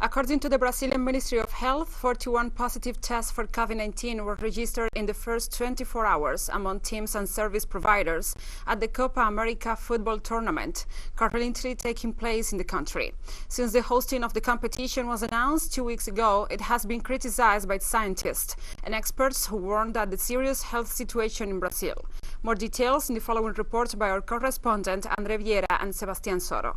According to the Brazilian Ministry of Health, 41 positive tests for COVID-19 were registered in the first 24 hours among teams and service providers at the Copa America football tournament, currently taking place in the country. Since the hosting of the competition was announced 2 weeks ago, it has been criticized by scientists and experts who warned that the serious health situation in Brazil. More details in the following report by our correspondent André Vieira and Sebastián Soro.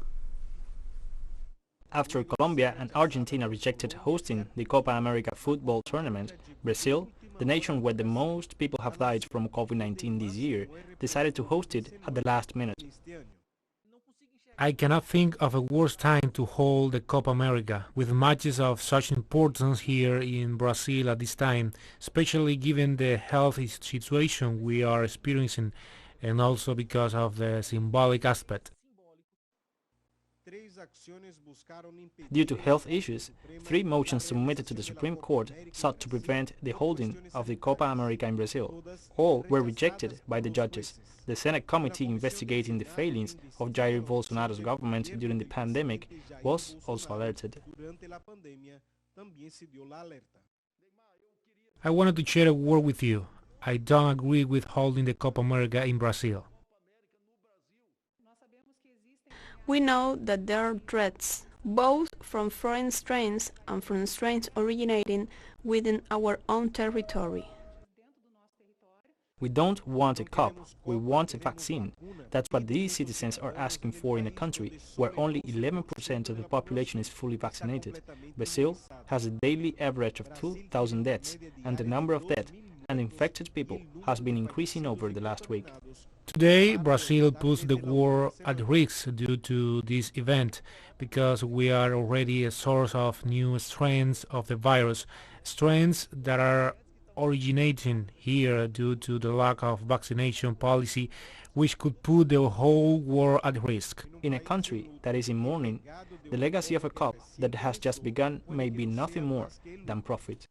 After Colombia and Argentina rejected hosting the Copa America football tournament, Brazil, the nation where the most people have died from COVID-19 this year, decided to host it at the last minute. I cannot think of a worse time to hold the Copa America, with matches of such importance here in Brazil at this time, especially given the health situation we are experiencing and also because of the symbolic aspect. Due to health issues, 3 motions submitted to the Supreme Court sought to prevent the holding of the Copa America in Brazil. All were rejected by the judges. The Senate committee investigating the failings of Jair Bolsonaro's government during the pandemic was also alerted. I wanted to share a word with you. I don't agree with holding the Copa America in Brazil. We know that there are threats, both from foreign strains and from strains originating within our own territory. We don't want a cup, we want a vaccine. That's what these citizens are asking for in a country where only 11% of the population is fully vaccinated. Brazil has a daily average of 2,000 deaths, and the number of dead and infected people has been increasing over the last week. Today, Brazil puts the world at risk due to this event because we are already a source of new strains of the virus, strains that are originating here due to the lack of vaccination policy, which could put the whole world at risk. In a country that is in mourning, the legacy of a cup that has just begun may be nothing more than profit.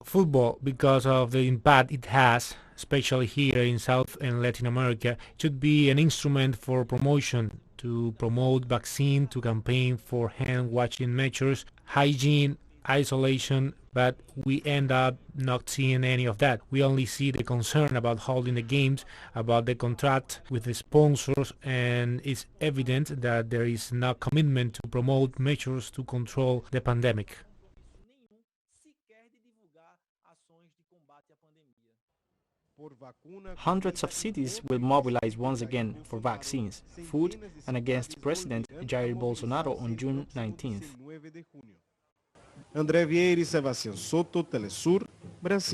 Football, because of the impact it has, especially here in South and Latin America, should be an instrument for promotion, to promote vaccine, to campaign for hand-washing measures, hygiene, isolation, but we end up not seeing any of that. We only see the concern about holding the games, about the contract with the sponsors, and it's evident that there is no commitment to promote measures to control the pandemic. Hundreds of cities will mobilize once again for vaccines, food, and against President Jair Bolsonaro on June 19th. André Vieira e Sebastián Soto, TeleSUR, Brasil.